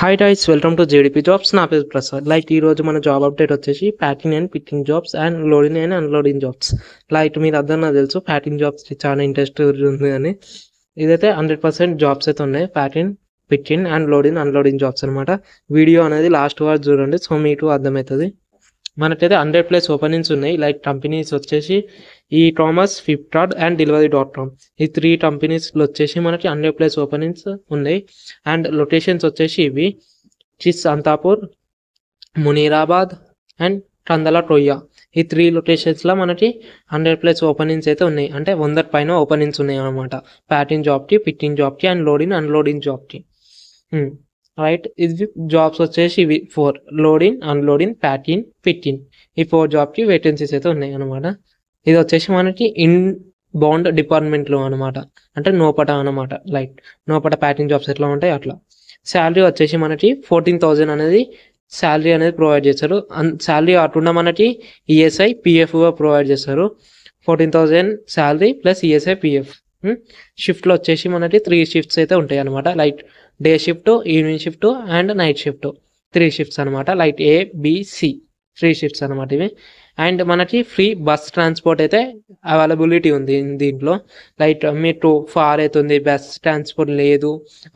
Hi guys, welcome to GDP jobs. నా పేరు ప్రసాద్. ఈ రోజు మన జాబ్ అప్డేట్ వచ్చేసి packing and picking jobs and loading and unloading jobs. మీరు అందరూ నాకు తెలుసు ప్యాకింగ్ జాబ్స్ చాలా ఇంట్రెస్ట్ ఉంది అని. ఇదైతే 100% జాబ్స్ అయితే ఉన్నాయి. Packing, picking and loading unloading jobs అనమాట. వీడియో అనేది లాస్ట్ వరకు చూడండి, సో మీకు అర్థమవుతుంది. మనకైతే 100+ ఓపెనింగ్స్ ఉన్నాయి. కంపెనీస్ వచ్చేసి e commerce, Flipkart and Delivery.com. ఈ 3 కంపెనీస్లో వచ్చేసి మనకి 100+ ఓపెనింగ్స్ ఉన్నాయి. అండ్ లొకేషన్స్ వచ్చేసి ఇవి అంతాపూర్, మునీరాబాద్ అండ్ కందల టొయ్య. ఈ 3 లొకేషన్స్లో మనకి 100+ ఓపెనింగ్స్ అయితే ఉన్నాయి. అంటే 100 పైన ఓపెనింగ్స్ ఉన్నాయి అనమాట. ప్యాకింగ్ జాబ్కి, పికింగ్ జాబ్కి అండ్ లోడింగ్ అన్లోడింగ్ జాబ్కి. రైట్, ఇది జాబ్స్ వచ్చేసి ఇవి 4: లోడింగ్, అన్లోడింగ్, ప్యాకింగ్, పికింగ్. ఈ 4 జాబ్కి వేకెన్సీస్ అయితే ఉన్నాయి అనమాట. ఇది వచ్చేసి మనకి ఇన్ బౌండ్ డిపార్ట్మెంట్లో అనమాట. అంటే నోపట అనమాట. నోపట ప్యాకింగ్ జాబ్స్ ఎట్లా ఉంటాయి అట్లా. శాలరీ వచ్చేసి మనకి 14,000 అనేది శాలరీ అనేది ప్రొవైడ్ చేస్తారు. శాలరీ కాకుండా మనకి ఈఎస్ఐ, పిఎఫ్ ప్రొవైడ్ చేస్తారు. 14,000 శాలరీ ప్లస్ ఈఎస్ఐ, పిఎఫ్. షిఫ్ట్లో వచ్చేసి మనకి 3 షిఫ్ట్స్ అయితే ఉంటాయి అనమాట. Day shift, evening shift and night shift. 3 shifts అనమాట. ఏబిసి 3 షిఫ్ట్స్ అనమాట ఇవి. అండ్ మనకి ఫ్రీ బస్ ట్రాన్స్పోర్ట్ అయితే అవైలబిలిటీ ఉంది దీంట్లో. మీకు ఫార్ అవుతుంది, బస్ ట్రాన్స్పోర్ట్ లేదు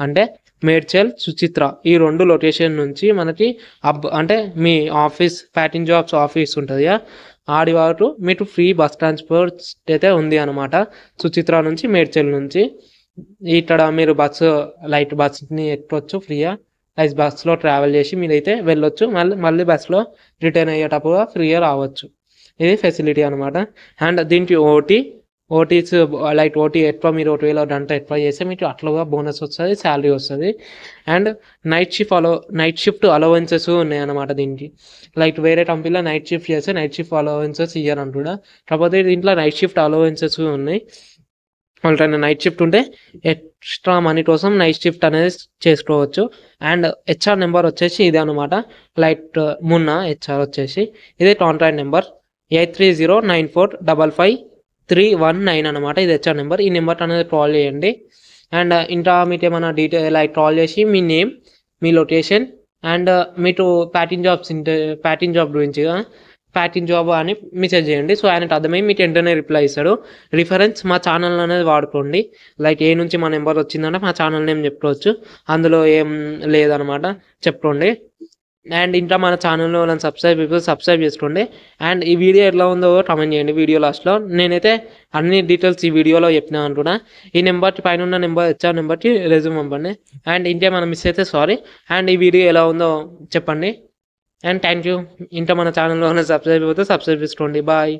అంటే మేడ్చల్, సుచిత్ర ఈ 2 లొకేషన్ నుంచి మనకి అంటే మీ ఆఫీస్, ప్యాకింగ్ జాబ్స్ ఆఫీస్ ఉంటుంది కదా, ఆడి వరకు మీకు ఫ్రీ బస్ ట్రాన్స్పోర్ట్ అయితే ఉంది అనమాట. సుచిత్ర నుంచి, మేడ్చల్ నుంచి. ఇక్కడ మీరు బస్ని ఎక్కవచ్చు ఫ్రీగా. బస్సులో ట్రావెల్ చేసి మీరైతే వెళ్ళొచ్చు. మళ్ళీ బస్సులో రిటర్న్ అయ్యేటప్పుడు ఫ్రీగా రావచ్చు. ఇది ఫెసిలిటీ అనమాట. అండ్ దీనికి ఓటీస్ ఓటీ ఎక్కువ మీరు ఒకవేళ గంట ఎక్కువ చేస్తే మీకు అట్లా బోనస్ వస్తుంది, శాలరీ వస్తుంది. అండ్ నైట్ షిఫ్ట్ అలవెన్సెస్ ఉన్నాయి అనమాట దీనికి. వేరే కంపెనీలో నైట్ షిఫ్ట్ చేస్తే నైట్ షిఫ్ట్ అలవెన్సెస్ ఇయ్యారంటున్నా. కాకపోతే దీంట్లో నైట్ షిఫ్ట్ అలవెన్సెస్ ఉన్నాయి. వాళ్ళకైనా నైట్ షిఫ్ట్ ఉంటే ఎక్స్ట్రా మనీ కోసం నైట్ షిఫ్ట్ అనేది చేసుకోవచ్చు. అండ్ హెచ్ఆర్ నెంబర్ వచ్చేసి ఇదే అనమాట. మున్నా హెచ్ఆర్ వచ్చేసి ఇది కాంటాక్ట్ నెంబర్ 8309455319 అనమాట. ఇది హెచ్ఆర్ నెంబర్. ఈ నెంబర్ అనేది కాల్ చేయండి. అండ్ ఇంకా మీకు ఏమైనా డీటెయిల్ కాల్ చేసి మీ నేమ్, మీ లొకేషన్ అండ్ మీకు ప్యాకింగ్ జాబ్ గురించి ప్యాకింగ్ జాబ్ అని మెసేజ్ చేయండి. సో ఆయనకు అర్థమై మీకు వెంటనే రిప్లై ఇస్తాడు. రిఫరెన్స్ మా ఛానల్ అనేది వాడుకోండి. ఏ నుంచి మా నెంబర్ వచ్చిందంటే మా ఛానల్ నేమ్ చెప్పుకోవచ్చు, అందులో ఏం లేదనమాట, చెప్పుకోండి. అండ్ ఇంకా మన ఛానల్లో సబ్స్క్రైబ్ చేసుకోండి. అండ్ ఈ వీడియో ఎట్లా ఉందో కామెంట్ చేయండి వీడియో లాస్ట్లో. నేనైతే అన్ని డీటెయిల్స్ ఈ వీడియోలో చెప్పినా అంటున్నా. ఈ నెంబర్కి పైన ఉన్న హెచ్ఆర్ నెంబర్కి రెజ్యూమ్ పంపండి. అండ్ ఇంకేమైనా మిస్ అయితే సారీ. అండ్ ఈ వీడియో ఎలా ఉందో చెప్పండి. And thank you. ఇంకా మన ఛానల్లో సబ్స్క్రైబ్ చేసుకోండి. బాయ్.